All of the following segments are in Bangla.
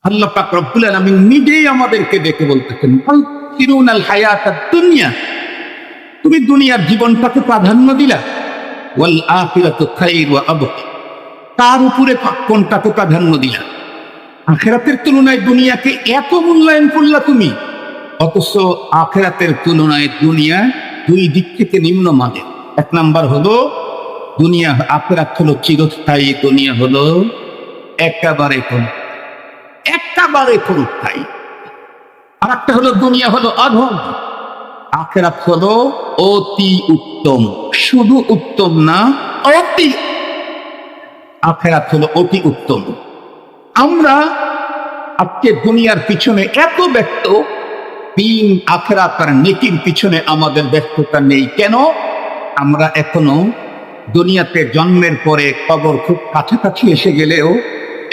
আল্লাহ পাক রব্বুল আলামিন নিজেই আমাদেরকে ডেকে বলতেছেন, তিরুনাল হায়াতাদ দুনিয়া, তুমি দুনিয়ার জীবনটাকে প্রাধান্য দিলা, ওয়াল আখিরাতু খায়রু ওয়া আবকা, তার উপরে কোনটাকে প্রাধান্য দিলা? আখিরাতের তুলনায় দুনিয়াকে এত মূল্যায়ন করলা তুমি, অথচ আখিরাতের তুলনায় দুনিয়া দুই দিক থেকে নিম্নমানের। এক নাম্বার হলো দুনিয়া, আখিরাত হলো চিরস্থায়ী, দুনিয়া হলো একেবারে ক্ষণস্থায়ী। আর একটা হলো দুনিয়া হলো অধম, আখিরাত হলো অতি উত্তম। শুধু উত্তম না, অতি, আখিরাত হলো অতি উত্তম। আমরা আজকে দুনিয়ার পিছনে এত ব্যস্ত, দিন আখিরাত আর নেকির পিছনে আমাদের ব্যস্ততা নেই কেন? আমরা এখনো দুনিয়াতে জন্মের পরে কবর খুব কাছাকাছি এসে গেলেও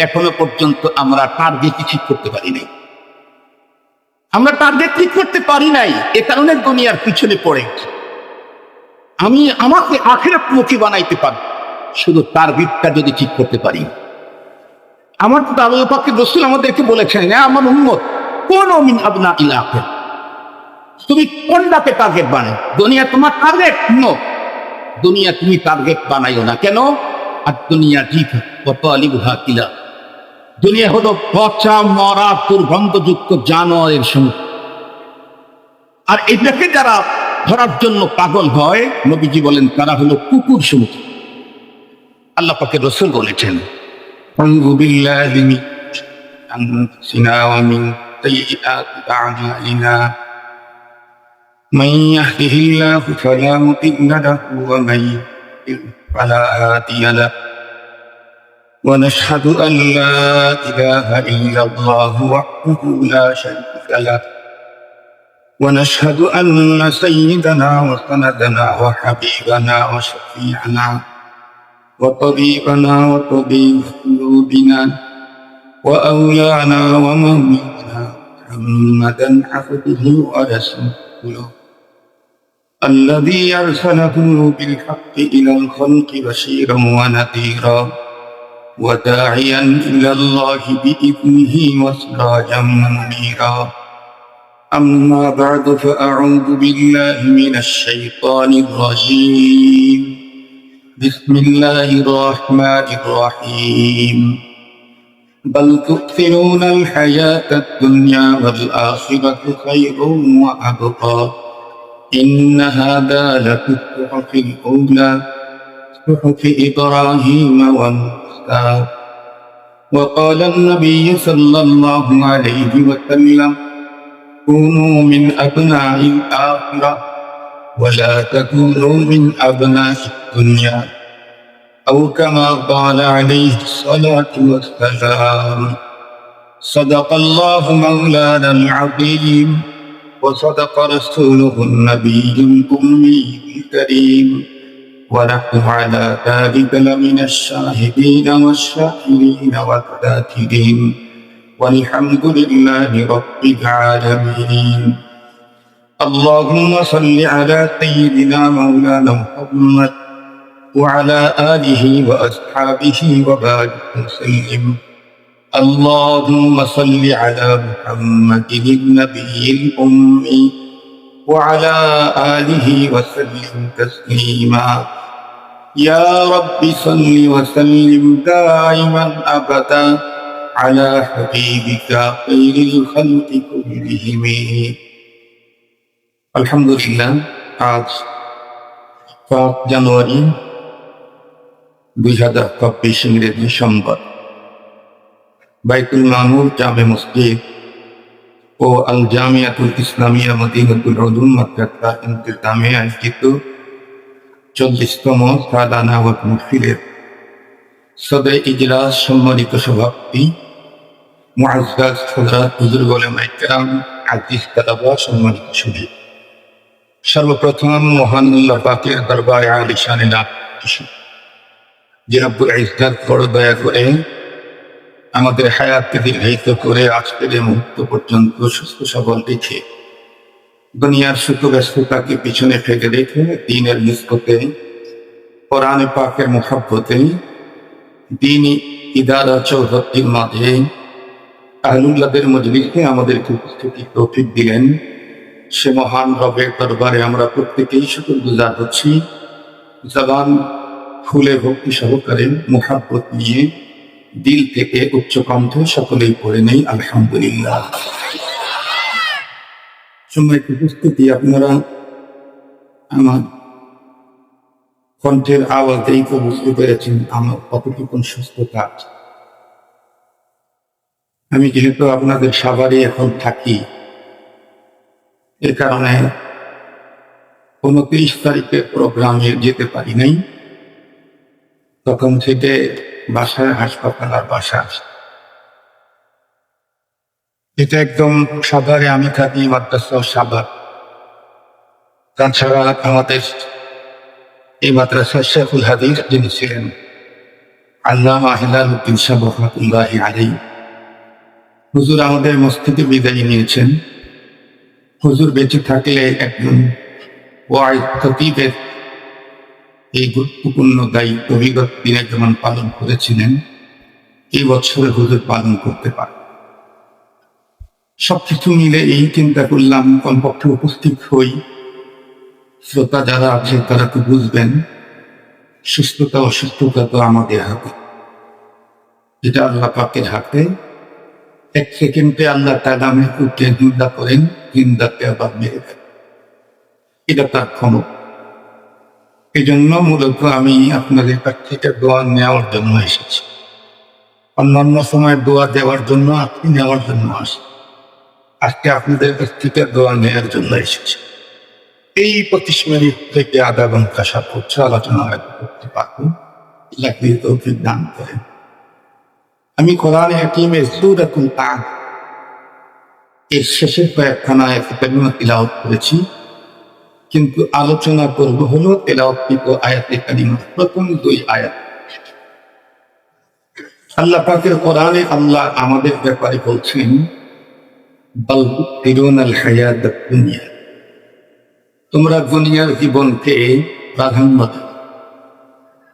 এখনো পর্যন্ত আমরা টার্গেট ঠিক করতে পারি নাই। আমরা টার্গেট ঠিক করতে পারি নাই, এ কারণে দুনিয়ার পিছনে পড়ে গেছি। আমি আমাকে আখিরাতমুখী বানাইতে পারি শুধু টার্গেটটা যদি ঠিক করতে পারি। আমার তো আল্লাহ পাকের রাসূল আমাদেরকে বলেছেন, আমার উম্মত কোন মিন আবনা ইল আখির, তুমি কোনটাকে টার্গেট বানাও? দুনিয়া তোমার টার্গেট? নো, দুনিয়া তুমি টার্গেট বানাইও না। কেন? আর দুনিয়া ঠিক কত আলিবুহা কিলা, দুনিয়া হলো পচা মরা দুর্গন্ধযুক্ত জানোয়ারের সমুদ্র। আর এটাকে যারা ধরার জন্য পাগল হয়, নবীজি বলেন তারা হলো কুকুর সমুদ্র। আল্লাহ পাকের রাসূল বলেছেন, আউযু বিল্লাহি মিনাশ শাইতানির ওয়া মিন সাইয়্যাতি আ'মালিনা, মান ইয়াহদিহিল্লাহু ফালা মুদিল্লা লাহু ওয়া মান ইউদ্লিল ফালা হাদিয়া লাহু, ওয়া নাশহাদু আন লা ইলাহা ইল্লাল্লাহু ওয়াহদাহু লা শারীকা লাহু, ওয়া নাশহাদু আন্না সাইয়্যিদানা ওয়া সানাদানা ওয়া হাবিবানা ওয়া শাফী'ানা ওয়া তাবীবানা ওয়া তাবীব কুলুবিনা ওয়া আওলিয়ানা ওয়া মাওলানা মুহাম্মাদান আবদুহু ওয়া রাসূলুহু الذي أرسله بالحق إلى الخلق بشيرا ونذيرا وداعيا إلى الله بإذنه وسراجا منيرا. أما بعد فأعوذ بالله من الشيطان الرجيم. بسم الله الرحمن الرحيم. بل تؤثرون الحياة الدنيا والآخرة خير وأبقى. إن هذا لفي الصحف الأولى صحف إبراهيم وموسى. وقال النبي صلى الله عليه وسلم كونوا من أبناء الآخرة ولا تكونوا من أبناء الدنيا، أو كما قال عليه الصلاة والسلام. صدق الله مولانا العظيم وصدق رسوله النبي الأمي الكريم، ونحن على ذلك لمن الشاهدين والشاكرين والذاكرين، والحمد لله رب العالمين. اللهم صل على سيدنا مولانا محمد وعلى آله وأصحابه وبارك وسلم. اللهم صل على محمد النبي الأمي وعلى آله وسلم تسليما. يا رب صل وسلم دائما أبدا على حبيبك خير الخلق كلهم. الحمد لله. আজ 5 জানুয়ারি 2024 ইংরেজি সোমবার, বাইতুল মামুর জামে মসজিদ ও আল জামিয়াতুল ইসলামিয়া মদিনাতুল উলুম মাদ্রাসার ইন্তেজামে আয়োজিত 40তম সালানা ওয়াজ মাহফিলের সদরে ইজলাস সম্মানিত সভাপতি মুআজ্জাজ হযরত বুজুর্গ উলামায়ে কেরাম, আজিজ তালাবা, সম্মানিত সুধী, সর্বপ্রথম মহান আল্লাহ পাকের দরবারে আলিশানে লাখ যে রব্বুল ইজ্জত বড় দয়া করে আমাদের হায়াতকে দীর্ঘায়িত করে আজকের এই মুহূর্ত পর্যন্ত সুস্থ সবল রেখে, দুনিয়ার সুখ ব্যস্ততাকে পিছনে ফেলে রেখে দ্বীনের নিসবতে, কোরআনে পাকের মুহাব্বতে, দ্বীনি ইদারা চৌহদ্দির মাঝে আহলুল্লাহদের মজলিসে আমাদেরকে উপস্থিতি তৌফিক দিলেন। সে মহান রবের দরবারে আমরা প্রত্যেকেই শুকরগুজার হচ্ছি। জবান ফুলে ভক্তি সহকারে মুহাব্বত নিয়ে দিল থেকে উচ্চ কণ্ঠে সকলেই পড়ে নেই আলহামদুলিল্লাহ। সম্মানিত উপস্থিতি, আপনারা আমার কণ্ঠের আওয়াজেই তো বুঝতে পেরেছেন আমার কতটুকু সুস্থতা আছে। আমি যেহেতু আপনাদের সবারই এখন থাকি, এ কারণে 29 তারিখে প্রোগ্রামে যেতে পারি নাই। তখন থেকে বাসায় হাসপাতাল আর বাসা আসে। এটা একদম সাভারে আমি থাকি, মাদ্রাসা সাভার। তাছাড়া আমাদের এই মাদ্রাসার শেখুল হাদিস যিনি ছিলেন আল্লামা হেলালুদ্দিন সাহেব রহমাতুল্লাহি আলাইহি, হুজুর আমাদের মসজিদে বিদায় নিয়েছেন। হুজুর বেঁচে থাকলে একজন ওয়াইজ খতিবের এই গুরুত্বপূর্ণ দায়িত্ব বিগত দিনে যেমন পালন করেছিলেন, এই বছরে হুজুর পালন করতে পারে। সবকিছু মিলে এই চিন্তা করলাম কমপক্ষে উপস্থিত হই। শ্রোতা যারা আছে তারা তো বুঝবেন, সুস্থতা অসুস্থতা তো আমাদের হাতে, এটা আল্লাহ পাকের হাতে। এক সেকেন্ডে আল্লাহ তাআলা মৃত্যুকে জিন্দা করেন, জিন্দাকে আবার মেরে দেন, এটা তার ক্ষমতা। এই জন্য মূলত আমি আপনাদের কাছ থেকে দোয়া নেওয়ার জন্য এসেছি। অন্যান্য সময় দোয়া দেওয়ার জন্য, আপনি নেওয়ার জন্য আসি। আজকে আপনাদের কাছ থেকে দোয়া নেওয়ার জন্য এসেছি। এই 25 মিনিট থেকে আধা ঘন্টা সর্বোচ্চ আলোচনা হয়তো করতে পারবো, লাকি তৌফিক দান করেন। আমি কোরআনে হাকীমের সূরাতুল কাহফ এর শেষের কয়েকখানা আয়াত কারিমা তিলাওয়াত করেছি, কিন্তু আলোচনা করব হলো তেলাওয়াতকৃত আয়াতে কারিমার প্রথম 2 আয়াত। আল্লাহ পাকের কোরআনে আল্লাহ আমাদের ব্যাপারে বলছেন, বাল তুসিরুনাল হায়াতাদ দুনিয়া, তোমরা দুনিয়ার জীবনকে প্রাধান্য দাও,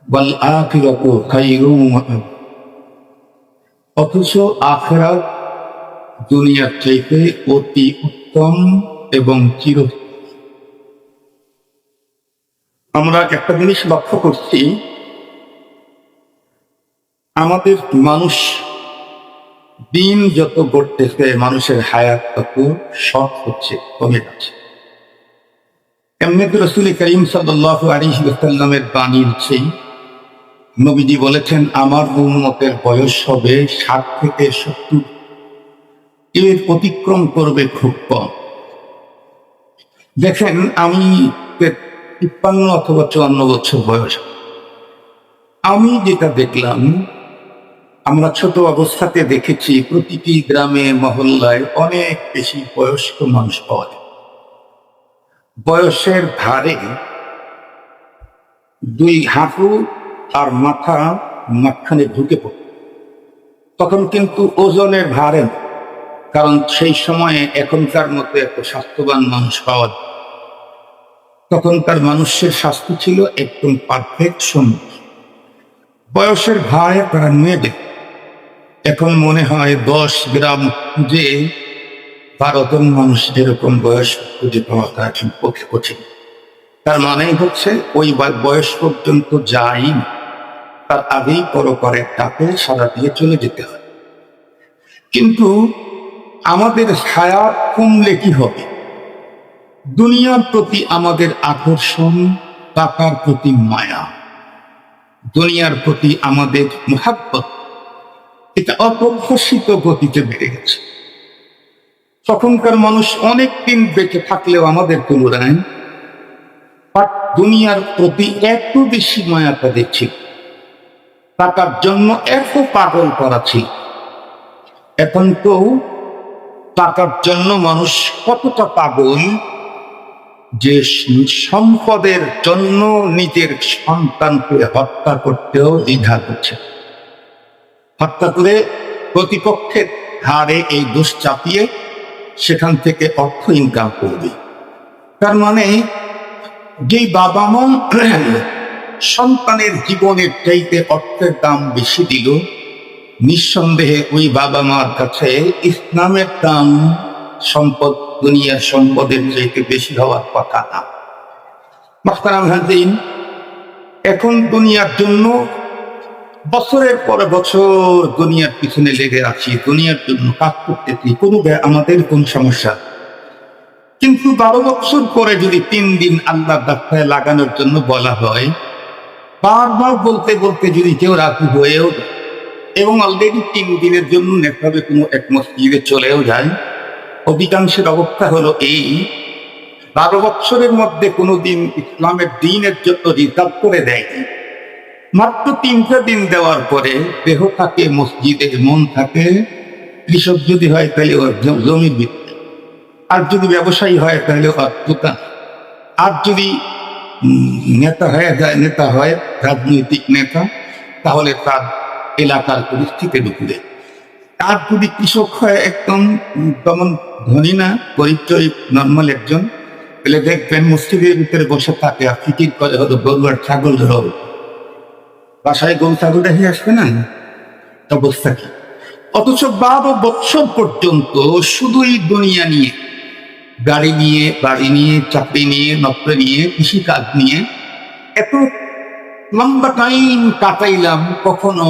ওয়াল আখিরাতু খায়রুম ওয়া আবকা, অথচ আখিরাত দুনিয়ার চাইতে অতি উত্তম এবং চিরস্থায়ী। আমরা একটা জিনিস লক্ষ্য করছি, আমাদের মানুষ দিন যত গড়তেছে মানুষের হায়াত তত শর্ট হচ্ছে, কমে যাচ্ছে। এমনিতে রাসূল করিম সাল্লাল্লাহু আলাইহি ওয়াসাল্লামের বাণী সেই নবীজি বলেছেন, আমার উম্মতের বয়স হবে 60 থেকে 70, এর অতিক্রম করবে খুব কম। দেখেন, আমি 53 অথবা 54 বছর বয়স। আমি যেটা দেখলাম, আমরা ছোট অবস্থাতে দেখেছি প্রতিটি গ্রামে মহল্লায় অনেক বেশি বয়স্ক মানুষ পাওয়া যায়। বয়সের ভারে 2 হাঁটু আর মাথা মাঝখানে ঢুকে পড়ে। তখন কিন্তু ওজনের ভারে, কারণ সেই সময়ে এখনকার মতো এত স্বাস্থ্যবান মানুষ পাওয়া যায়। তখনকার মানুষের স্বাস্থ্য ছিল একদম পারফেক্ট সুন্দর। বয়সের ভারে তারা নিয়ে যেত। এখন মনে হয় 10 গ্রাম খুঁজে 12 জন মানুষ এরকম বয়স খুঁজে পাওয়াটা এখন পক্ষে কঠিন। তার মানে হচ্ছে ওই বয়স পর্যন্ত যাই, তার আগেই পরপারের টাকে সারা দিয়ে চলে যেতে হয়। কিন্তু আমাদের হায়াত কমলে কি হবে? দুনিয়ার প্রতি আমাদের আকর্ষণ, টাকার প্রতি মায়া, দুনিয়ার প্রতি আমাদের মুহাব্বত, এটা অপ্রত্যাশিত গতিতে বেড়ে গেছে। তখনকার মানুষ অনেক দিন বেঁচে থাকলেও আমাদের তুলনায় দুনিয়ার প্রতি এত বেশি মায়া তাদের ছিল, টাকার জন্য এত পাগল করা ছিল। এখন তো টাকার জন্য মানুষ কতটা পাগল যে সম্পদের জন্য নিজের সন্তানকে হত্যা করতেও দ্বিধা করছে। হত্যা করে প্রতিপক্ষের ঘাড়ে এই দোষ চাপিয়ে সেখান থেকে অর্থ ইনকাম করবে। তার মানে যেই বাবা মা সন্তানের জীবনের চাইতে অর্থের দাম বেশি দিল, নিঃসন্দেহে ওই বাবা মার কাছে ইসলামের দাম সম্পদ, দুনিয়ার সম্পদের চাইতে বেশি হওয়ার কথা না। মাহতারাম হাজির, এখন দুনিয়ার জন্য বছরের পর বছর দুনিয়ার পিছনে লেগে আছি, দুনিয়ার জন্য কাজ করতেছি, আমাদের কোন সমস্যা। কিন্তু 12 বছর পরে যদি 3 দিন আল্লাহ রাস্তায় লাগানোর জন্য বলা হয়, বারবার বলতে বলতে যদি কেউ রাজি হয়েও এবং অলরেডি 3 দিনের জন্য নেভাবে কোনো এক মসজিদে চলেও যায়, অধিকাংশের অবস্থা হলো এই, 12 বছরের মধ্যে কোনোদিন ইসলামের দিনের জন্য রিজার্ভ করে দেয়নি। মাত্র 3টা দিন দেওয়ার পরে দেহ থাকে মসজিদে, মন থাকে কৃষক যদি হয় তাহলে ওর জমির ভিত্তি, আর যদি ব্যবসায়ী হয় তাহলে ওর দোকান, আর যদি নেতা হয়ে যায়, নেতা হয় রাজনৈতিক নেতা, তাহলে তার এলাকার পরিস্থিতি ঢুকবে। আর যদি কৃষক হয় একদম তেমন ধনী না, পরিচয় নর্মাল একজন, তাহলে দেখবেন মসজিদের ভিতরে বসে থাকে আর ফিকির করে হলো গরু আর ছাগল ধরো, বাসায় গরু ছাগল রেখে আসবে না, অবস্থা কি। অথচ 12 বছর পর্যন্ত শুধুই দুনিয়া নিয়ে, গাড়ি নিয়ে, বাড়ি নিয়ে, চাকরি নিয়ে, নকরি নিয়ে, কৃষিকাজ নিয়ে এত লম্বা টাইম কাটাইলাম, কখনো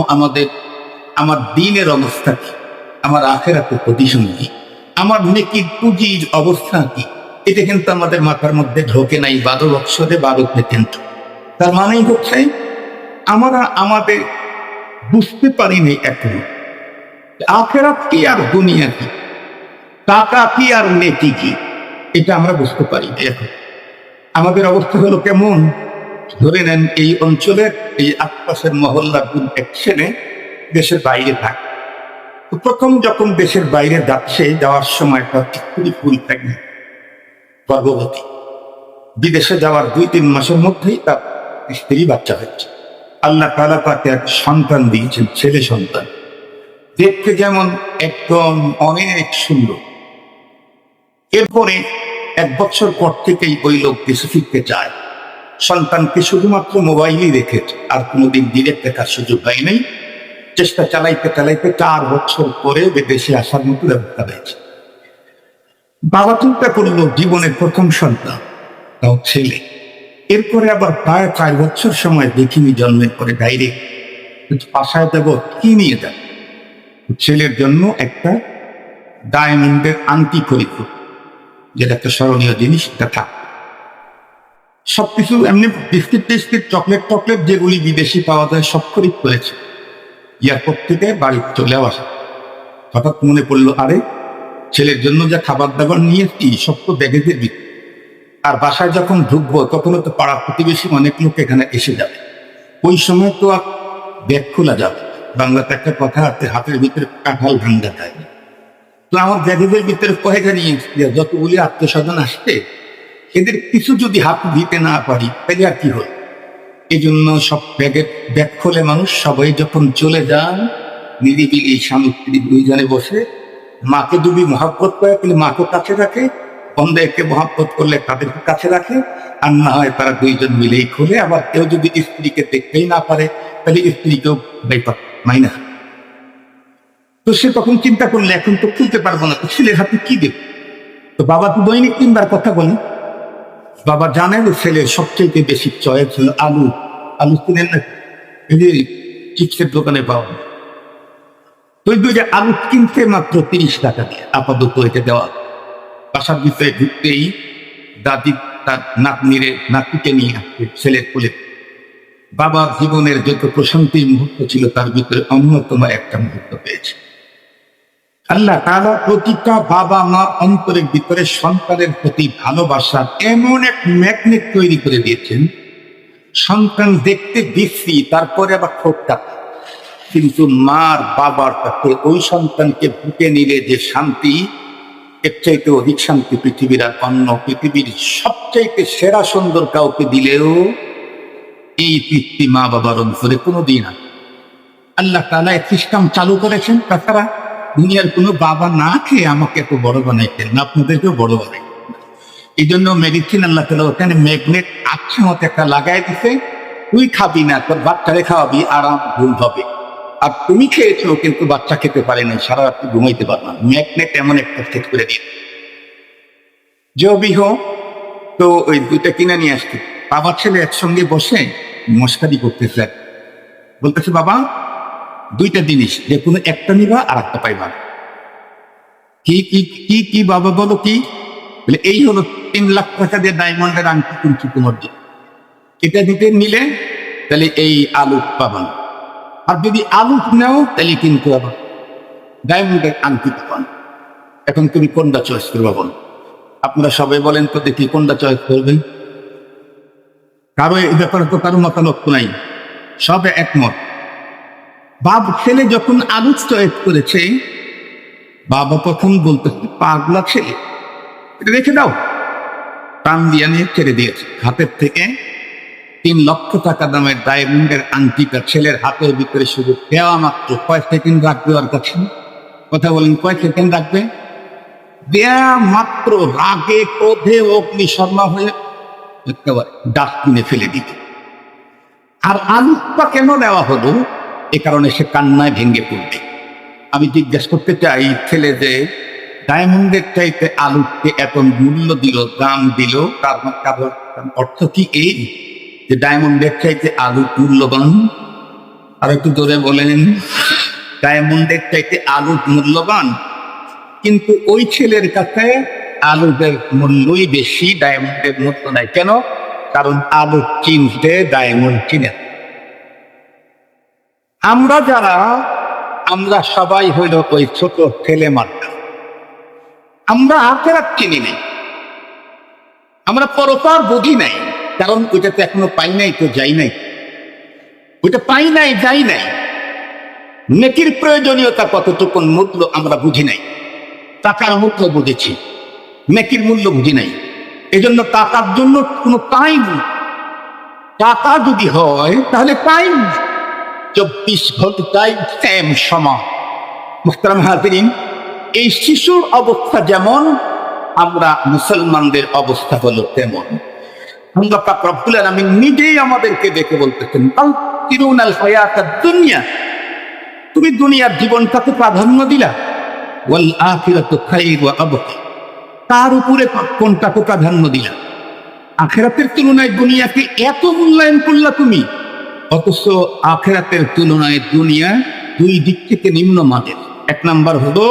আমার দিনের অবস্থা কি, আমার আখেরাতের পজিশন কি, আমার নেকির পুঁজির অবস্থা কি, এটা কিন্তু আমাদের মাথার মধ্যে ঢোকে নাই 12 বছরে 12 কিন্তু। তার মানেই হচ্ছে আমরা আমাদের বুঝতে পারিনি এখনো আখেরাত কি আর দুনিয়া কি, টাকা কি আর নেকি কি, এটা আমরা বুঝতে পারি না এখন। আমাদের অবস্থা হলো কেমন, ধরে নেন এই অঞ্চলের এই আশপাশের মহল্লার এক ছেলে দেশের বাইরে থাকে। প্রথম যখন দেশের বাইরে যাচ্ছে, যাওয়ার সময় তার খুবই ফুল থাকে, গর্ভবতী, বিদেশে যাওয়ার 2-3 মাসের মধ্যেই তার স্ত্রী বাচ্চা হচ্ছে। আল্লাহ তাআলা তাকে এক সন্তান দিয়েছেন, ছেলে সন্তান, দেখতে যেমন একদম অনেক সুন্দর। এরপরে 1 বছর পর থেকেই ওই লোক দেশে ফিরতে চায়, সন্তানকে শুধুমাত্র মোবাইলই রেখেছে, আর কোনোদিন ডিরেক্ট দেখার সুযোগ হয় নাই। চেষ্টা চালাইতে চালাইতে 4 বছর পরে দেশে আসার মতো ব্যবস্থা হয়েছে। বাবা চিন্তা করলো জীবনের প্রথম সন্তান, তাও ছেলে। এরপরে আবার প্রায় 4 বছর সময় দেখিনি জন্মের পরে ডাইরেক্ট বাসায় দেব, কি নিয়ে যাব? ছেলের জন্য একটা ডায়মন্ডের আংটি খরিদ, যেটা একটা স্মরণীয় জিনিস, এটা থাক। সবকিছু এমনি বিস্কিট টিস্কিট, চকলেট টকলেট যেগুলি বিদেশি পাওয়া যায় সব খরিদ করেছে। এয়ারপোর্ট থেকে বাড়ি চলে আসা, হঠাৎ মনে পড়লো, আরে ছেলের জন্য যা খাবার দাবার নিয়েছি সব তো ব্যাগেজের ভিতরে, আর বাসায় যখন ঢুকবো তখনও তো পাড়া প্রতিবেশী অনেক লোক এখানে এসে যাবে, ওই সময় তো আর ব্যাগ খোলা যাবে। বাংলাতে একটা কথা আছে, হাতের ভিতরে কাঁঠাল ভাঙ্গা যায়। তো আমার ব্যাগেজের ভিতরে কয়েকটা নিয়েছি, যতগুলি আত্মীয়স্বজন আসছে এদের কিছু যদি হাত দিতে না পারি তাহলে আর কি হল। এই জন্য সব ব্যাগ খোলে মানুষ, সবাই যখন চলে যান নিরিবিলি স্বামী স্ত্রী 2 জনে বসে, মাকে যদি মহাব্বত করে তাহলে মাকে কাছে রাখে, বন্ধুকে মহাব্বত করলে তাদেরকে কাছে রাখে, আর না হয় তারা 2 জন মিলেই খোলে। আবার কেউ যদি স্ত্রীকে দেখতেই না পারে তাহলে স্ত্রীকেও বেপা মাইনা। তো সে তখন চিন্তা করলে এখন তো খুলতে পারবো না, তো ছেলের হাতে কি দেব? তো বাবা তো দৈনিক 3 বার কথা বলে, বাবা জানেন ছেলের সবচেয়ে বেশি চয়েস হলো আলু। আলু কিনেন না, এই যে চিপসের দোকানে পাওয়া যায়, তো ওই যে আলু কিনতে মাত্র 30 টাকা দিয়ে আপাতত এটা দেওয়া। বাসার ভিতরে ঢুকতেই দাদি তার নাতিকে নিয়ে আসছে ছেলের কোলে। বাবার জীবনের যত প্রশান্তির মুহূর্ত ছিল তার ভিতরে অন্যতম একটা মুহূর্ত পেয়েছে। আল্লাহ তাআলা প্রতিটা বাবা মা অন্তরের ভিতরে সন্তানের প্রতি ভালোবাসার এমন এক ম্যাগনেট তৈরি করে দিয়েছেন, সন্তান দেখতে বিশ্রী, তারপরে আবার ঠোঁটটা, কিন্তু মার বাবার কাছে ওই সন্তানকে বুকে নিলে যে শান্তি, এর চাইতে অধিক শান্তি পৃথিবীর আর অন্য, পৃথিবীর সবচাইতে সেরা সুন্দর কাউকে দিলেও এই তৃপ্তি মা বাবার অন্তরে কোনোদিন আছে। আল্লাহ তাআলা এই সিস্টেম চালু করেছেন। তাছাড়া দুনিয়ার কোনো বাবা না খেয়ে আমাকে এত বড় বানাইতেন না, আপনাদেরকেও বড় বানাই। এই জন্য মেডিসিন আল্লাহ তাআলা ওখানে ম্যাগনেট আচ্ছা মতো একটা লাগাই দিছে, তুই খাবি না, তোর বাচ্চারে খাওয়াবি, আরাম ভুল হবে। আর তুমি খেয়েছো কিন্তু বাচ্চা খেতে পারে না, সারা রাত্রি ঘুমাইতে পারে না, ম্যাগনেট এমন একটা সেট করে দিয়ে জবিহ। তো ওই দুইটা কিনে নিয়ে আসতে বাবা ছেলে একসঙ্গে বসে মস্কারি করতেছে, বলতেছে বাবা দুইটা জিনিস, যে কোনো একটা নিবা আর একটা পাইবা। কি কি কি কি বাবা বলো কি? বলে এই হলো 3 লাখ টাকা দিয়ে ডায়মন্ডের আংটি কিনছি তোমার জন্য, এটা দিতে নিলে তাহলে এই আলু পাবান, আর যদি আলু নাও তাহলে কিন্তু আবার ডায়মন্ডের আংটি পাবান। এখন তুমি কোনটা চয়েস করবা বলো? আপনারা সবাই বলেন তো দেখি কোনটা চয়েস করবেন। কারো এই ব্যাপারে তো কারো মতামত নাই, সবে একমত। বাপ ছেলে যখন আলু চয়েস করেছে, বাবা প্রথম বলতেছে পাগলা ছেলে, এটা রেখে দাও। টান দিয়ে নিয়ে ছেড়ে দিয়েছে। হাতের থেকে 3 লক্ষ টাকা দামের ডায়মন্ডের আংটিটা ছেলের হাতের ভিতরে শুধু দেওয়া মাত্র কয় সেকেন্ড রাখবে ওর কাছে? কথা বলেন, কয় সেকেন্ড রাখবে? দেয়া মাত্র রাগে ক্রোধে অগ্নিশর্মা হয়ে একেবারে ডাস্টবিনে ফেলে দিবে। আর আলুটা কেন দেওয়া হলো? এ কারণে সে কান্নায় ভেঙে পড়বে। আমি জিজ্ঞেস করতে চাই, ছেলে যে ডায়মন্ডের চাইতে আলুকে এত মূল্য দিল, দাম দিল, তার অর্থ কি এই যে ডায়মন্ডের চাইতে আলু মূল্যবান? আর একটু জোরে বলেন, ডায়মন্ডের চাইতে আলু মূল্যবান। কিন্তু ওই ছেলের কাছে আলুদের মূল্যই বেশি, ডায়মন্ডের মূল্য নাই। কেন? কারণ আলু চিনতে ডায়মন্ড চিনে। আমরা যারা, আমরা সবাই হইল ওই ছোট ছেলে মাত্র, আমরা আখেরাত চিনি নাই, আমরা পরপার বুঝি নাই। কারণ ওইটা তো এখনো পাই নাই, তো যাই নাই, ওইটা পাই নাই, যাই নাই। নেকির প্রয়োজনীয়তা কতটুকু মূল্য আমরা বুঝি নাই। টাকার মূল্য বুঝেছি, নেকির মূল্য বুঝি নাই। এজন্য টাকার জন্য কোনো টাইম, টাকা যদি হয় তাহলে টাইম 24 ঘন্টায় সেম সময়। মুহতারাম হাজিরিন, এই শিশুর অবস্থা যেমন, আমরা মুসলমানদের অবস্থা হলো তেমন। আল্লাহ পাক রব্বুল আলামিন নিজেই আমাদেরকে দেখে বলতেছেন, তালকিরুনাল হায়াতাদ দুনিয়া, তুমি দুনিয়ার জীবনটাকে প্রাধান্য দিলা, ওয়াল আখিরাতু খায়রু ওয়া আবকা, তার উপরে কোনটাকে প্রাধান্য দিলা? আখিরাতের তুলনায় দুনিয়াকে এত মূল্যায়ন করলা তুমি, অথচ আখিরাতের তুলনায় দুনিয়া দুই দিক থেকে নিম্নমানের। 1 নাম্বার হলো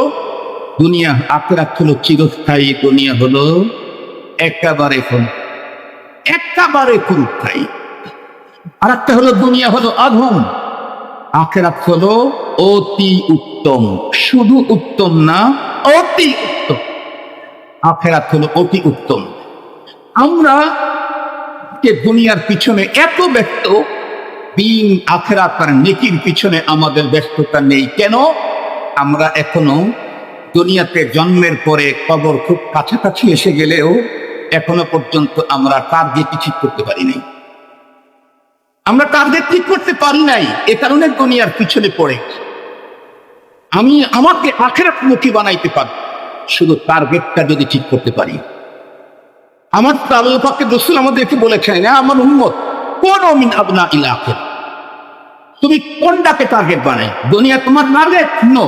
দুনিয়া, আখিরাত হলো চিরস্থায়ী, দুনিয়া হলো একেবারে ক্ষণস্থায়ী। আর একটা হলো দুনিয়া হলো অধম, আখিরাত হলো অতি উত্তম। শুধু উত্তম না, অতি উত্তম। আখিরাত হলো অতি উত্তম। আমরা যে দুনিয়ার পিছনে এত ব্যস্ত, দিন আখিরাত আর নেকির পিছনে আমাদের ব্যস্ততা নেই কেন? আমরা এখনো দুনিয়াতে জন্মের পরে কবর খুব কাছাকাছি এসে গেলেও এখনো পর্যন্ত আমরা টার্গেট ঠিক করতে পারি নাই। আমরা টার্গেট ঠিক করতে পারি নাই, এ কারণে দুনিয়ার পিছনে পড়ে। আমি আমাকে আখিরাতমুখী বানাইতে পারি শুধু টার্গেটটা যদি ঠিক করতে পারি। আমার আল্লাহ পাকের রাসূল আমাদেরকে বলেছেন, আমার উম্মত কোন মিন আবনা ইল আখিরাহ, তুমি কোনটাকে টার্গেট বানাই? দুনিয়া তোমার টার্গেট? নো,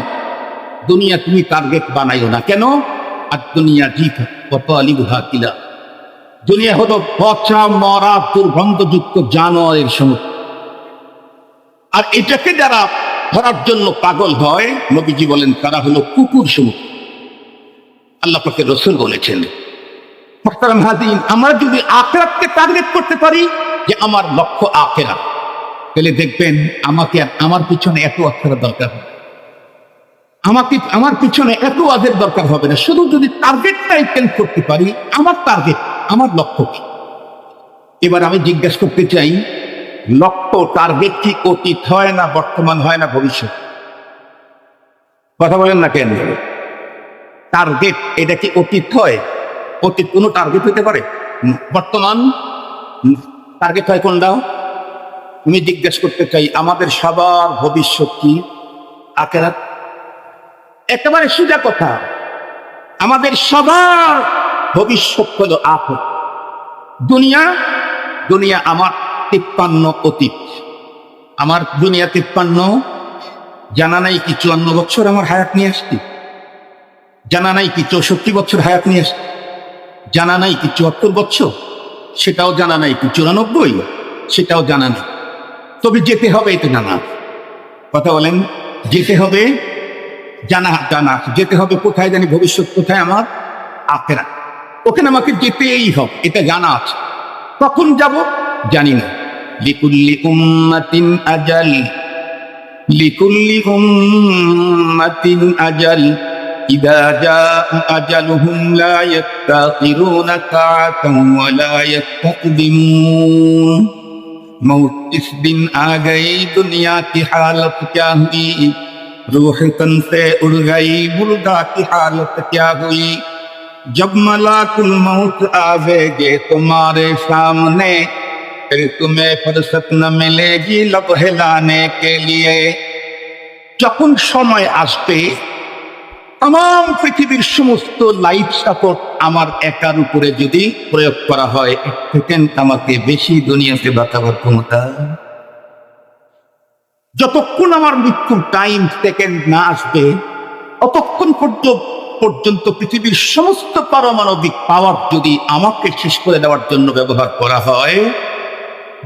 দুনিয়া তুমি টার্গেট বানাইও না। কেন? আর দুনিয়া জিত কত আলিবুহা কিলা, দুনিয়া হলো পচা মরা দুর্গন্ধযুক্ত জানোয়ারের সমুদ্র। আর এটাকে যারা ধরার জন্য পাগল হয়, নবীজি বলেন তারা হলো কুকুর সমুদ্র। আল্লাহ পাকের রাসূল বলেছেন। মুহতারাম হাজিরিন, আমরা যদি আখিরাতকে টার্গেট করতে পারি যে আমার লক্ষ্য আখিরাত, তাহলে দেখবেন আমাকে আমার পিছনে এত অর্থের দরকার হবে, আমার পিছনে এত ওয়াজের দরকার হবে না। শুধু যদি টার্গেটটাই চেঞ্জ করতে পারি, আমার টার্গেট, আমার লক্ষ্য কি। এবার আমি জিজ্ঞেস করতে চাই, লক্ষ্য টার্গেট কি অতীত হয় না বর্তমান হয় না ভবিষ্যৎ? কথা বলেন না কেন? টার্গেট এটা কি অতীত হয়? অতীত কোনো টার্গেট হতে পারে? বর্তমান টার্গেট হয় কোনটা? আমি জিজ্ঞেস করতে চাই, আমাদের সবার ভবিষ্যৎ কি? আখিরাত। একেবারে সোজা কথা, আমাদের সবার ভবিষ্যৎ হলো আখিরাত। দুনিয়া আমার 53 অতীত, আমার দুনিয়া 53 জানা নাই কি 54 বছর আমার হায়াত নিয়ে আসছি, জানা নাই কি 64 বছর হায়াত নিয়ে আসছি, জানা নাই কি 74 বছর, সেটাও জানা নাই কি 94, সেটাও জানা নেই। তবে যেতে হবে এটা জানা। কথা বলেন, যেতে হবে, জানা জানা যেতে হবে কোথায় জানি, ভবিষ্যৎ কোথায় আমার, আখেরাত। ওখানে আমাকে যেতেই হবে, এটা জানা আছে। কখন যাব জানি না। লিকুল্লি উম্মাতিন আজাল, লিকুল্লি উম্মাতিন আজাল, ইযা জাআ আজালুহুম লা ইস্তাখিরুনা সাআতান ওয়া লা ইস্তাকদিমুন। मौत इस दिन आ गई, दुनिया की हालत क्या हुई, रूह तन से उड़ गई, मुर्दा की हालत क्या हुई। जब मलाकुल मौत आवेगे तुम्हारे सामने, फिर तुम्हें फुर्सत न मिलेगी लब हिलाने के लिए। যখন সময় আসবে তাম পৃথিবীর সমস্ত লাইফ সাপোর্ট আমার একার উপরে যদি প্রয়োগ করা হয়, এক সেকেন্ড আমাকে বেশি দুনিয়াতে বাঁচাবার ক্ষমতা। যতক্ষণ আমার মৃত্যুর টাইম সেকেন্ড না আসবে, ততক্ষণ পর্যন্ত পৃথিবীর সমস্ত পারমাণবিক পাওয়ার যদি আমাকে শেষ করে দেওয়ার জন্য ব্যবহার করা হয়,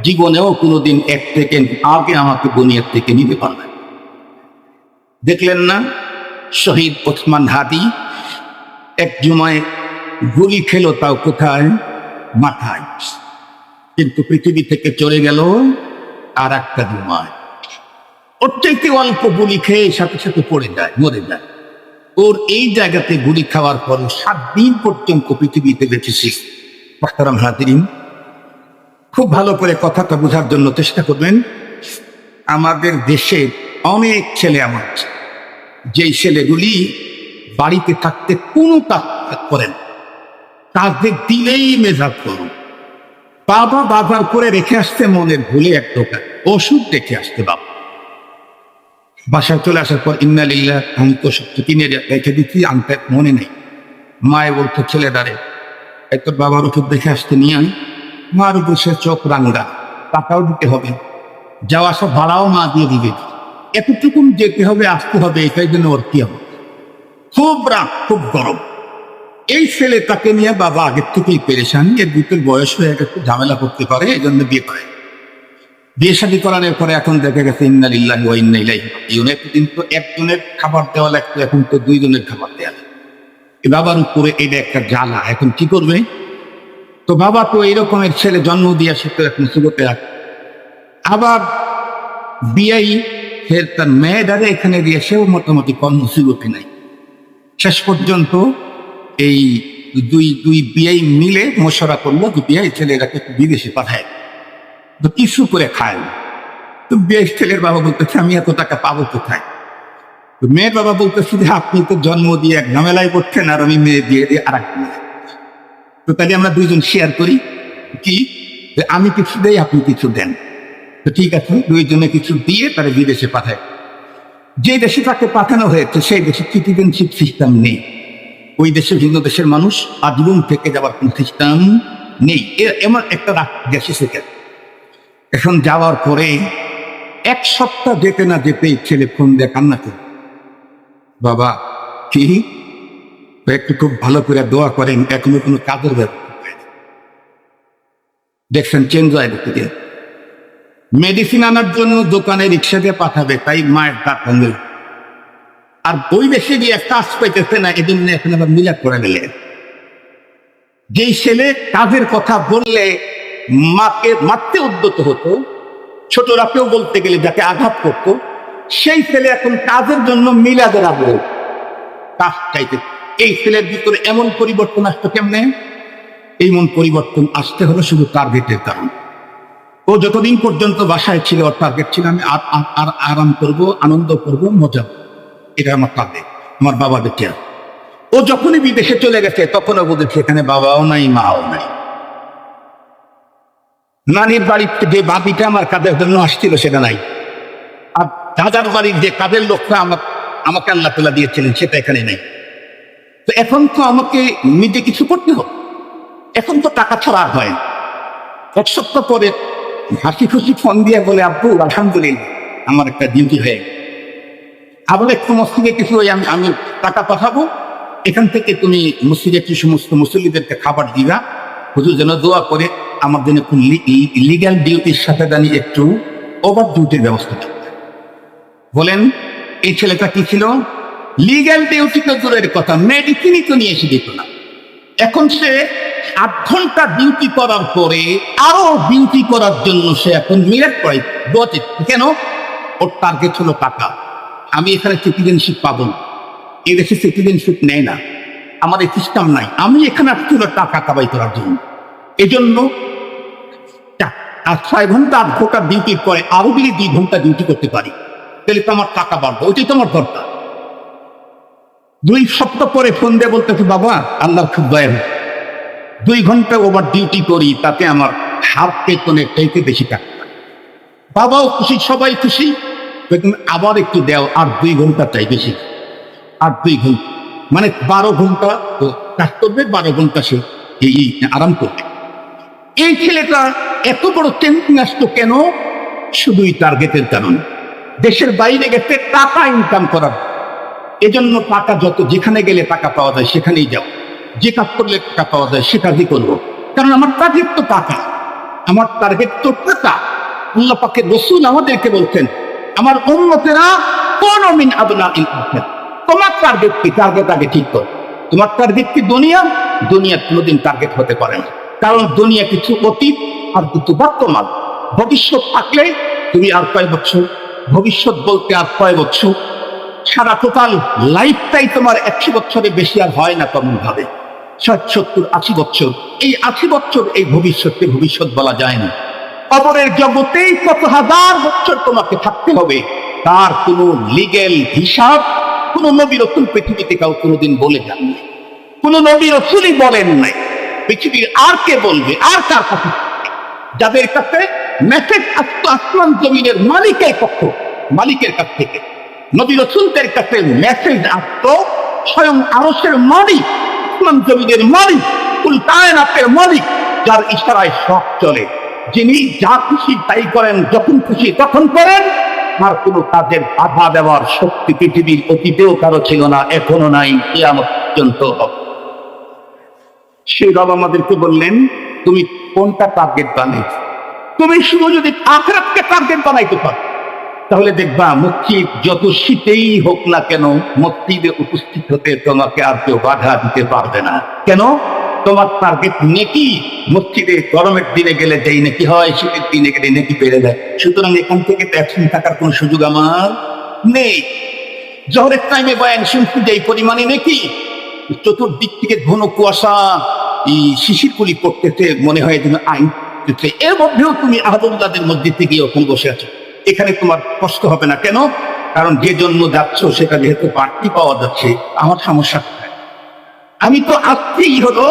জীবনেও কোনোদিন এক সেকেন্ড আগে আমাকে দুনিয়ার থেকে নিতে পারবে। দেখলেন না শহীদ ওসমান হাদি এক জুমায় গুলি খেলো, তাও কোথায়, মাথায়, কিন্তু পৃথিবী থেকে চলে গেল আর একটা জুমায়। ওর চাইতে অল্প গুলি খেয়ে সাথে সাথে পড়ে যায়, মরে যায়। ওর এই জায়গাতে গুলি খাওয়ার পর 7 দিন পর্যন্ত পৃথিবীতে বেঁচেছি। মোহতারাম হাজিরিন, খুব ভালো করে কথাটা বোঝার জন্য চেষ্টা করবেন। আমাদের দেশে অনেক ছেলে আমার আছে, যেই ছেলেগুলি বাড়িতে থাকতে কোনো কাজ করেন, কাজে দিলেই মেজাজ করুন। বাবা বাজার করে রেখে আসতে মনের ভুলে এক দোকান ওষুধ রেখে আসতে, বাবা বাসায় চলে আসার পর ইন্না লিল্লাহ, আমি তো সব কিনে রেখে দিচ্ছি, আনতে মনে নেই। মায়ে বলতো ছেলে দাঁড়ে, এই তোর বাবার ওষুধ দেখে আসতে নিয়ে আনি। মার বসে চোখ রাঙ্গা, টাকাও দিতে হবে, যাওয়া আসা ভাড়াও মা দিয়ে দিবে, এতটুকু যেতে হবে, আসতে হবে, এটাই জন্য ওর কি হবে, খুব রাগ, খুব গরম। এই ছেলে তাকে নিয়ে বাবা আগের থেকেই পেরেশান, এর ভিতর বয়স হয়ে একটু ঝামেলা করতে পারে, এই জন্য বিয়ে করে। বিয়ে শাদী করানোর পরে এখন দেখা গেছে ইন্না লিল্লাহি ওয়া ইন্না ইলাইহি রাজিউন। একদিন তো একজনের খাবার দেওয়া লাগতো, এখন তো 2 জনের খাবার দেওয়া লাগে। এই বাবার উপরে এটা একটা জ্বালা, এখন কি করবে? তো বাবা তো এইরকমের ছেলে জন্ম দিয়ে সে তো এক মুসিবতে রাখে। আবার বিয়াই সে তার মেয়েদারে এখানে দিয়ে, সেও মোটামুটি কম মুসিবতে নাই। শেষ পর্যন্ত এই দুই বিয়াই মিলে মশলা করলো যে বিয়াই ছেলেটাকে বিদেশে পাঠায়, তো কিছু করে খায় না। তো বিয়াই ছেলের বাবা বলতেছে আমি এত টাকা পাবো কোথায়? তো মেয়ের বাবা বলতেছে যে আপনি তো জন্ম দিয়ে এক ঝামেলায় করছেন, আর আমি মেয়ে দিয়ে দিয়ে আর এক মেয়ে, তো তাহলে আমরা 2 জন শেয়ার করি, কি আমি কিছু দেই আপনি কিছু দেন। তো ঠিক আছে, 2 জনে কিছু দিয়ে তারা বিদেশে পাঠায়। যে দেশে তাকে পাঠানো হয়েছে সেই দেশে সিটিজেনশিপ সিস্টেম নেই, ওই দেশে ভিন্ন দেশের মানুষ আজীবন থেকে যাওয়ার কোন সিস্টেম নেই। এমন একটা দেশে থেকে এখন যাওয়ার পরে 1 সপ্তাহ যেতে না যেতেই ছেলে ফোন দিয়ে কান্না করে, বাবা কি একটু খুব ভালো করে দোয়া করেন, এখনো কোনো কাজের ব্যবস্থা দেখছেন চেঞ্জ হয় দেখতে। মেডিসিন আনার জন্য দোকানে রিক্সা দিয়ে পাঠাবে, তাই মায়ের দাঁত ভাঙল। আর ওই দেশে গিয়ে কাজ পাইতেছে না, এজন্য এখন আবার মিলাদ করে নিলে। যেই ছেলে কাজের কথা বললে মাকে মারতে উদ্যত হতো, ছোটরাকেও বলতে গেলে যাকে আঘাত করতো, সেই ছেলে এখন কাজের জন্য মিলাদের আগ্রহ, কাজ চাইতে। এই ছেলের ভিতরে এমন পরিবর্তন আসতো কেমনে? এই মন পরিবর্তন আসতে হলো শুধু টার্গেটের কারণ। ও যতদিন পর্যন্ত বাসায় ছিল ওর টার্গেট ছিল আমি আর আরাম করব, আনন্দ করব, মজা, এটা আমার টার্গেট, আমার বাবা বেঁচে। ও যখনই বিদেশে চলে গেছে তখনও বুঝেছে এখানে বাবাও নাই, মাও নাই। নানির বাড়িতে যে বাদিটা আমার কাজের জন্য আসছিল সেটা নাই, আর দাদার বাড়ির যে কাজের লোকটা আমাকে আল্লাহ তাআলা দিয়েছিলেন সেটা এখানে নেই। তো এখন তো আমাকে নিজে কিছু করতে হবে, এখন তো টাকা ছাড়া হয়। 1 সপ্তাহ পরে হাসি খুশি ফোন দিয়ে বলে আব্বু আলহামদুলিল্লাহ আমার একটা ডিউটি হয়ে, আবার একটু মসজিদে কিছু আমি টাকা পাঠাবো, এখান থেকে তুমি মসজিদে কি সমস্ত মুসল্লিদেরকে খাবার দিবা, হুজুর যেন দোয়া করে আমার জন্য একটু লিগ্যাল ডিউটির সাথে জানি একটু ওভার ডিউটির ব্যবস্থা করতে। বলেন এই ছেলেটা কি ছিল? লিগ্যাল ডিউটি তো দূরের কথা, মেডিসিনই তো নিয়ে এসে দিত না। এখন সে 8 ঘন্টা ডিউটি করার পরে আরো ডিউটি করার জন্য সে এখন মিরাট করে বসে। কেন? ওর টার্গেট হলো টাকা। আমি এখানে সিটিজেনশিপ পাবো না, এই দেশে সিটিজেনশিপ নেয় না, আমার এই সিস্টেম নাই, আমি এখানে আসছি হলো টাকা কামাই করার জন্য। এই জন্য 6 ঘন্টা 8 ঘন্টা ডিউটির পরে আরো যদি 2 ঘন্টা ডিউটি করতে পারি, তাহলে তো আমার টাকা বাড়বে, ওইটাই তো আমার দরকার। 2 সপ্তাহ পরে ফোন দিয়ে বলতেছে, বাবা আল্লাহর খুব দয়া, 2 ঘন্টা ওভার ডিউটি করি, তাতে আমার হাফ বেতনের চাইতে বেশি টাকা। বাবাও খুশি, সবাই খুশি, আবার একটু দেও, আর 2 ঘন্টা চাই বেশি, আর 2 ঘন্টা মানে 12 ঘন্টা কাজ করবে, 12 ঘন্টা সে এই আরাম করবে। এই ছেলেটা এত বড় টেনশন আসতো কেন? শুধুই টার্গেটের কারণে। দেশের বাইরে গেছে টাকা ইনকাম করার, এজন্য টাকা যত যেখানে গেলে টাকা পাওয়া যায় সেখানেই যাও, যে কাজ করলে টাকা পাওয়া যায় সে কাজই করবো, কারণ আমার টার্গেট তো টাকা, আমার টার্গেট তো টাকা। আল্লাহ পাকের রাসূল আমাদেরকে বলছেন, আমার উম্মতেরা কোন মিন আবনা ইল আখিরাহ, তোমার টার্গেট কি? টার্গেট আগে ঠিক করো। তোমার টার্গেট কি দুনিয়া? দুনিয়া কোনোদিন টার্গেট হতে পারে না, কারণ দুনিয়া কিছু অতীত আর কিছু বর্তমান। ভবিষ্যৎ থাকলে তুমি আর কয় বছর, ভবিষ্যৎ বলতে আর কয় বছর, সারা টোটাল লাইফটাই তোমার 100 বছরের বেশি আর হয় না তেমন ভাবে, 60, 70, 80 বছর। এই 80 বছর এই ভবিষ্যৎকে ভবিষ্যৎ বলা যায় না। কবরের জগতেই কত হাজার বছর তোমাকে থাকতে হবে, তার কোন লিগ্যাল হিসাব কোন নবী রাসূল পৃথিবীতে কাউ কোনোদিন বলে যান নাই, কোন নবী রাসূলই বলেন নাই। পৃথিবীর আর কে বলবে? আর কার কাছে? যাদের কাছে মেসেজ আসতো আসমান জমিনের মালিকের পক্ষ, মালিকের কাছ থেকে, নবী রাসূলদের কাছে মেসেজ আসতো স্বয়ং আরশের মালিক, আসমান জমিনের মালিক, কুল কায়নাতের মালিক, যার ইশারায় সব চলে, যিনি যা খুশি তাই করেন, যখন খুশি তখন করেন, আর কোনো কাজের বাধা দেওয়ার শক্তি পৃথিবীর অতীতেও কারো ছিল না, এখনো নাই, কিয়ামত পর্যন্ত হবে। সেই রব আমাদেরকে বললেন, তুমি কোনটা টার্গেট বানাইছো? তুমি শুধু যদি আখিরাতকে টার্গেট বানাইতে পারো, তাহলে দেখবা মসজিদ যত শীতেই হোক না কেন, মসজিদে উপস্থিত হতে তোমাকে আর কেউ বাধা দিতে পারবে না। কেন? তোমার টার্গেট নেকি। মসজিদে গরমের দিনে গেলে যেই নেকি হয়, শীতের দিনে গেলে নেকি বেড়ে যায়। সুতরাং এখান থেকে অ্যাবসেন্ট থাকার কোন সুযোগ আমার নেই। জোহরের টাইমে বয়ান শুনছি যেই পরিমাণে নেকি, চতুর্দিক থেকে ঘন কুয়াশা, এই শিশির কুলি পড়তেছে, মনে হয় যেন আইন, এর মধ্যেও তুমি আহমদাদের মধ্যে থেকে ওখানে বসে আছো, এখানে তোমার কষ্ট হবে না। কেন? কারণ যে জন্য যাচ্ছ সেটা যেহেতু বাড়তি পাওয়া যাচ্ছে, আমার সমস্যা কোথায়? আমি তো আসতেই হলো।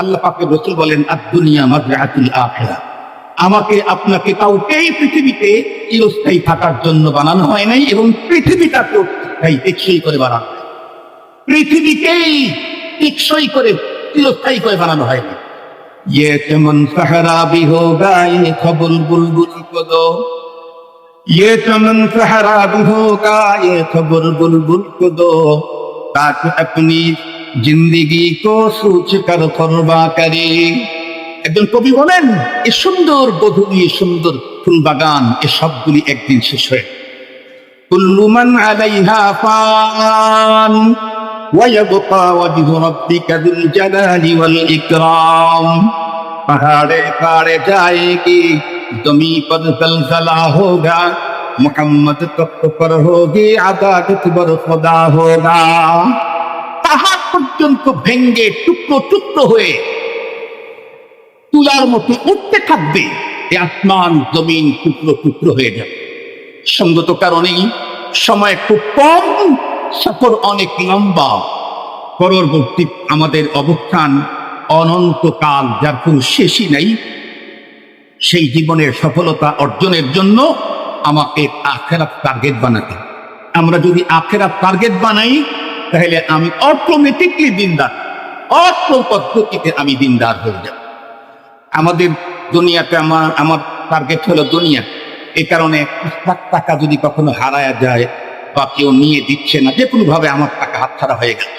আল্লাহ পাকের রাসূল বলেন, আদ-দুনিয়া মাজরাতুল আখিরাহ, আমাকে আপনাকে কাউকেই পৃথিবীতে চিরস্থায়ী থাকার জন্য বানানো হয় নাই, এবং পৃথিবীটাকে স্থায়ী টেকসই করে বানানো হয়, পৃথিবীকেই টেকসই করে চিরস্থায়ী করে বানানো হয়নি। ये चमन सहरा भी होगा, ये खबुल बुलबुल को दो, ये चमन सहरा भी होगा, ये खबुल बुलबुल को दो, ताकि अपनी जिंदगी को सोच कर फरवा करे। একজন কবি বলেন, এ সুন্দর বধূ, এ সুন্দর ফুল বাগান, এ সবগুলি একদিন শেষ হয়ে, কুল্লু মান আলাইহা ফান ويبقى وجه ربك ذو الجلال والإكرام। पहाड़े पहाड़े जाएगी, जमी पर जलजला होगा, मोहम्मद तख्त पर होगी अदालत बर खुदा होगा। পাহাড় পর্যন্ত ভেঙ্গে টুকরো টুকরো হয়ে তুলার মতো উঠতে থাকবে, এই আসমান জমিন টুকরো টুকরো হয়ে যাবে। সঙ্গত কারণেই সময় খুব কম, সফর অনেক লম্বা, পরবর্তী আমাদের অবস্থান অনন্তকাল, যার কোন শেষই নাই। সেই জীবনের সফলতা অর্জনের জন্য আমাকে আখিরাত টার্গেট বানাতে। আমরা যদি আখিরাত টার্গেট বানাই, তাহলে আমি অটোমেটিকলি দিনদার, অল্প পদ্ধতিতে আমি দিনদার হয়ে যাব। আমাদের দুনিয়াতে আমার টার্গেট হলো দুনিয়া, এই কারণে 1 লাখ টাকা যদি কখনো হারায়া যায়, বা কেউ নিয়ে দিচ্ছে না, যে কোনো ভাবে আমার টাকা হাতছাড়া হয়ে গেল,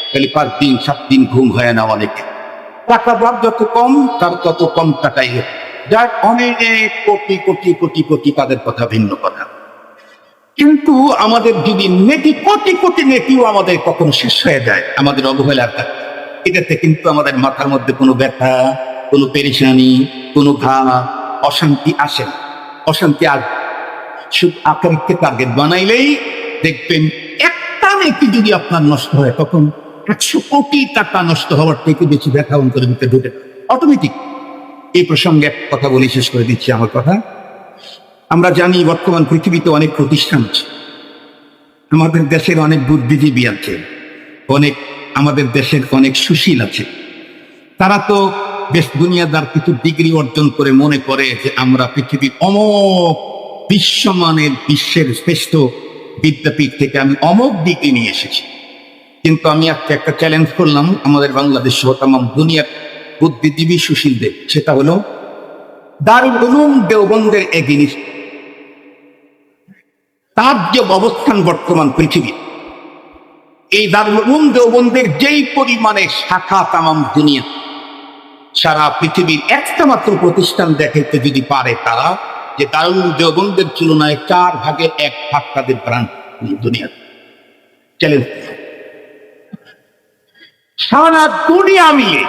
তাহলে 5 দিন 7 দিন ঘুম হয় না অনেকে। টাকা ভাব যত কম তার তত কম টাকাই হোক, যার অনেক কোটি কোটি কোটি কোটি তাদের কথা ভিন্ন কথা। কিন্তু আমাদের যদি নেকি কোটি কোটি নেকিও আমাদের কখনো শেষ হয়ে যায় আমাদের অবহেলার কারণে, এটাতে কিন্তু আমাদের মাথার মধ্যে কোনো ব্যথা, কোনো পেরেশানি, কোনো ঘা, অশান্তি আসে না। অশান্তি আর শুধু আকারকে টার্গেট বানাইলেই দেখবেন একটা নেকি যদি আপনার নষ্ট হয়, তখন 100 কোটি টাকা নষ্ট হওয়ার থেকে বেশি ব্যথা অন্তরের ভিতরে ঢুকে অটোমেটিক। এই প্রসঙ্গে এক কথা বলে শেষ করে দিচ্ছি আমার কথা। আমরা জানি বর্তমান পৃথিবীতে অনেক প্রতিষ্ঠান আছে, আমাদের দেশের অনেক বুদ্ধিজীবী আছে, অনেক আমাদের দেশের অনেক সুশীল আছে। তারা তো বেশ দুনিয়াদার কিছু ডিগ্রি অর্জন করে মনে করে যে আমরা পৃথিবীর অমোক বিশ্বমানের, বিশ্বের শ্রেষ্ঠ বিদ্যাপীঠ থেকে আমি অমোক ডিগ্রি নিয়ে এসেছি। কিন্তু আমি আজকে একটা চ্যালেঞ্জ করলাম আমাদের বাংলাদেশ সহ তাম দুনিয়ার বুদ্ধিজীবী সুশীলদের, সেটা হলো দারুল উলুম দেওবন্দের এগেইনস্ট তার যে অবস্থান বর্তমান পৃথিবী, এই দারুল উলুম দেওবন্দের যেই পরিমাণে শাখা তামাম দুনিয়া, সারা পৃথিবীর একটা মাত্র প্রতিষ্ঠান দেখাইতে যদি পারে তারা, যে দারুল উলুম দেওবন্দের তুলনায় 4 ভাগের 1 ভাগ তাদের ব্রাঞ্চ দুনিয়া। চ্যালেঞ্জ সারা দুনিয়া মিলে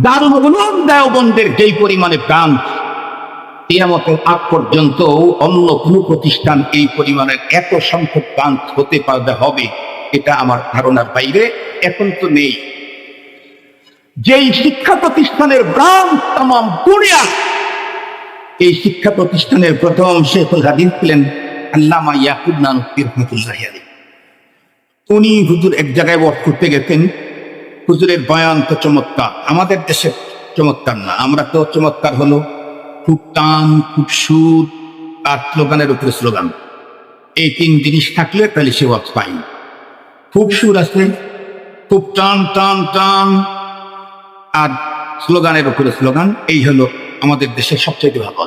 দারুল উলুম দেওবন্দের যেই পরিমাণে ব্রাঞ্চ, কিয়ামতের আগ পর্যন্ত অন্য কোনো প্রতিষ্ঠান এই পরিমাণের এত সংখ্যক ব্রাঞ্চ হতে পারবে হবে, এটা আমার ধারণার বাইরে। এখন তো নেই। যেই শিক্ষা প্রতিষ্ঠানের ব্রাঞ্চ তামাম দুনিয়া, এই শিক্ষা প্রতিষ্ঠানের প্রথম শেখুল হাদিস ছিলেন আল্লামা ইয়াকুব নানভী রাহমাতুল্লাহি আলাইহি। উনি হুজুর এক জায়গায় ওয়াজ করতে গেছেন, হুজুরের বয়ান তো চমৎকার, আমাদের দেশে চমৎকার না। আমরা তো চমৎকার হলো খুব টান, খুব সুর আর স্লোগানের উপরে স্লোগান, এই 3 জিনিস থাকলে তাহলে সে ওয়াজ পাই। খুব সুর আছে, খুব টান টান টান, আর স্লোগানের উপরে স্লোগান, এই হলো আমাদের দেশের সবচেয়ে ভালো।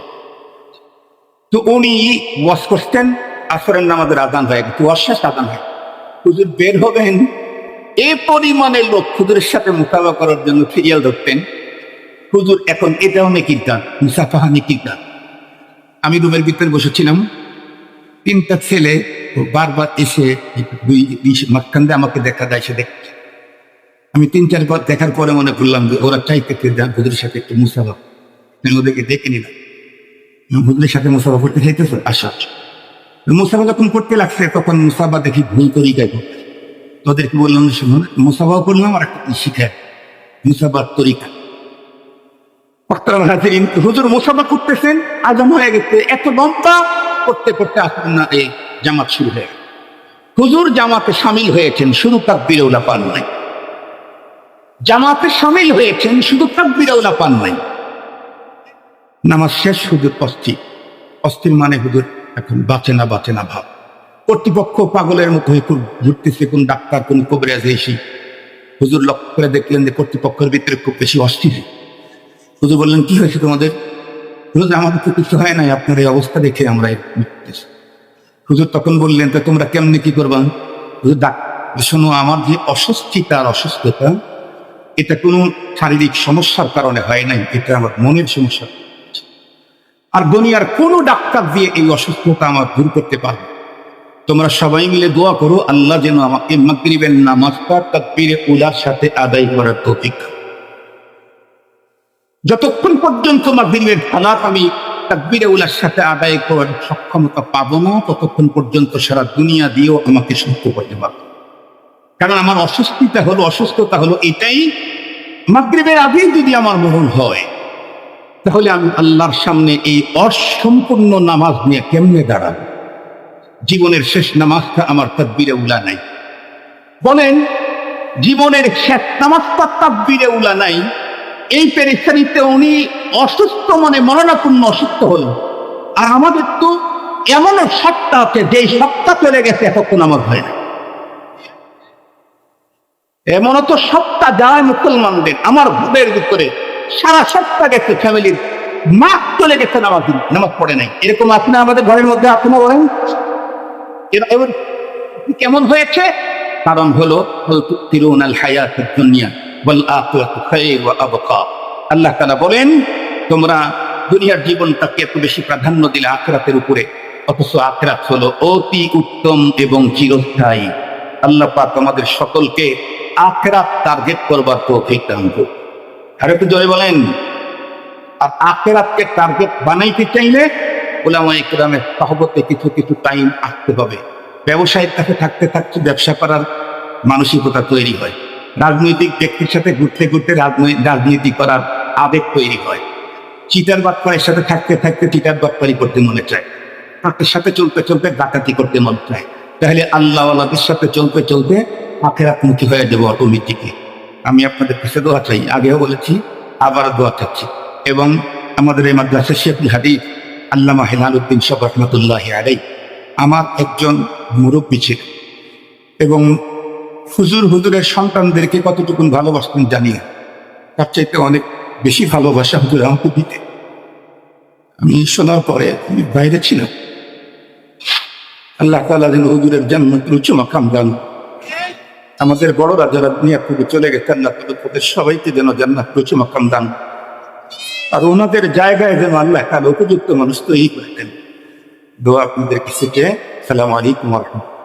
তো উনি ওয়াজ করতেন, আসরের নামাজের আজান হয়, ওয়াজ শেষ আজান হয়, হুজুর বের হবেন, এ পরিমাণে লোক হুজুরের সাথে মোকাবেলা করার জন্য সিরিয়াল ধরতেন। হুজুর এখন এটাও নেকির গান, মুসাফাহা নেকির গান। আমি রুমের ভিতরে বসেছিলাম, 3টা ছেলে বারবার এসে মাঝখান দিয়ে আমাকে দেখা দেয়, সে দেখছে। আমি 3-4 বার দেখার পরে মনে করলাম যে ওরা চাইতে হুজুরের সাথে একটু মুসাফা, ওদেরকে দেখে নিলাম, হুজুরের সাথে মুসাফা করতে চাইতেছে, আশা মুসাফা যখন করতে লাগছে তখন মুসাফা দেখি ভুল তরিকা করতে। তোদেরকে বললাম শুনুন, মুসাফাও করলাম আর একটা শিখায় মুসাফার তরিকা। হুজুর মুসাফা করতেছেন, আজান হয়ে গেছে, এত লম্বা করতে করতে আসবেন না, এই জামাত শুরু হয়ে গেছে। হুজুর জামাতে সামিল হয়েছেন, শুধু তাকবীরে উলা পান নাই। জামাতে সামিল হয়েছেন, শুধু তাকবীরে উলা পান নাই। নামাজ শেষ, হুজুর অস্থির মানে হুজুর এখন বাঁচে না ভাব। কর্তৃপক্ষ পাগলের মতো হয়ে ঘুরতেছে, কোন ডাক্তার কোন কবিরাজ এসে। হুজুর লক্ষ্য করে দেখলেন যে কর্তৃপক্ষের ভিতরে খুব বেশি অস্থির। হুজুর বললেন, কি হয়েছে তোমাদের? হুজুর, আমাদের তো কিছু হয় নাই, আপনার এই অবস্থা দেখে আমরা। হুজুর তখন বললেন, তো তোমরা কেমনি কি করবা? হুজুর, শোনো, আমার যে অস্বস্তিতা আর অসুস্থতা, এটা কোনো শারীরিক সমস্যার কারণে হয় নাই, এটা আমার মনের সমস্যা। আর দুনিয়ার কোনো ডাক্তার দিয়ে এই অসুস্থতা আমার দূর করতে পারবে। তোমরা সবাই মিলে দোয়া করো, আল্লাহ যেন আমাকে মাগরিবের নামাজটা তাকবীরে উলার সাথে আদায় করার তৌফিক। যতক্ষণ পর্যন্ত মাগরিবের সালাত আমি তাকবীরে উলার সাথে আদায় করার সক্ষমতা পাবো না, ততক্ষণ পর্যন্ত সারা দুনিয়া দিয়েও আমাকে সুস্থ করতে পারবে। কারণ আমার অসুস্থতা হলো এটাই, মাগরিবের আগে যদি আমার মরণ হয়, তাহলে আমি আল্লাহর সামনে এই অসম্পূর্ণ নামাজ নিয়ে কেমনে দাঁড়াবো? জীবনের শেষ নামাজটা আমার তাকবীরে উলা নাই। বলেন, জীবনের শেষ নামাজটা তাকবীরে উলা নাই, এই পেরেশানিতে উনি অসুস্থ, মানে মরণাপন্ন অসুস্থ হলো। আর আমাদের তো এমনও সপ্তাহ আছে, যে সপ্তাহ চলে গেছে এতক্ষণ আমার হয় না। এমনও তো সপ্তাহ যায় মুসলমানদের, আমার ভোটের ভিতরে সারা সপ্তাহ গেছে, ফ্যামিলির মাস চলে গেছে, নামাজ পড়ে নাই। এরকম আছে না আমাদের ঘরের মধ্যে? আপনি বলেন, এবার কেমন হয়েছে? কারণ হলো আল্লাহ তাআলা বলেন, তোমরা দুনিয়ার জীবনটাকে এত বেশি প্রাধান্য দিলে আখিরাতের উপরে, অথচ আখিরাত হলো অতি উত্তম এবং চিরস্থায়ী। আল্লাহ পাক আমাদের সকলকে আখিরাত টার্গেট করবার তৌফিক দান করুন। আর একটু জোরে বলেন। আর আখিরাতকে টার্গেট বানাইতে চাইলে উলামায়ে কেরামের সহবতে কিছু কিছু টাইম আসতে হবে। ব্যবসায়ীর কাছে থাকতে থাকতে ব্যবসা করার মানসিকতা তৈরি হয়। রাজনৈতিক ব্যক্তির সাথে ঘুরতে ঘুরতে রাজনীতি করার আবেগ তৈরি হয়। চিটার বাটপারের সাথে থাকতে থাকতে চিটার বাটপারি করতে মনে চায়। তাদের সাথে চলতে চলতে ডাকাতি করতে মনে চায়। তাহলে আল্লাহওয়ালাদের সাথে চলতে চলতে আখিরাতমুখী হয়ে যাবো অটোমেটিকলি। আমি আপনাদের কাছে দোয়া চাই, আগেও বলেছি, আবারও দোয়া চাচ্ছি। এবং আমাদের এই মাদ্রাসা শেখুল হাদিস আল্লামা হেলালউদ্দিন সাহেব রহমতুল্লাহি আলাইহি আমার একজন মুরব্বী ছিল, এবং হুজুরের সন্তানদেরকে কতটুকু ভালোবাসতেন জানি না, তার চাইতে অনেক বেশি ভালোবাসা হুজুর আমাকে দিতে। আমি শোনার পরে আমি বাইরে ছিলাম। আল্লাহ তাআলা যেন হুজুরের জান্নাতুল উচ্চ মাকাম দান। আমাদের বড়রা যারা দুনিয়া থেকে চলে গেছে, আল্লাহ তাদের সবাইকে যেন জান্নাতুল উচ্চ মাকাম দান, আর ওনাদের জায়গায় যেন আল্লাহ তাআলা উপযুক্ত মানুষ তৈরি করে দেন। দোয়া আপনাদের কাছে। সালামু আলাইকুম ওয়া রাহমাতুল্লাহ।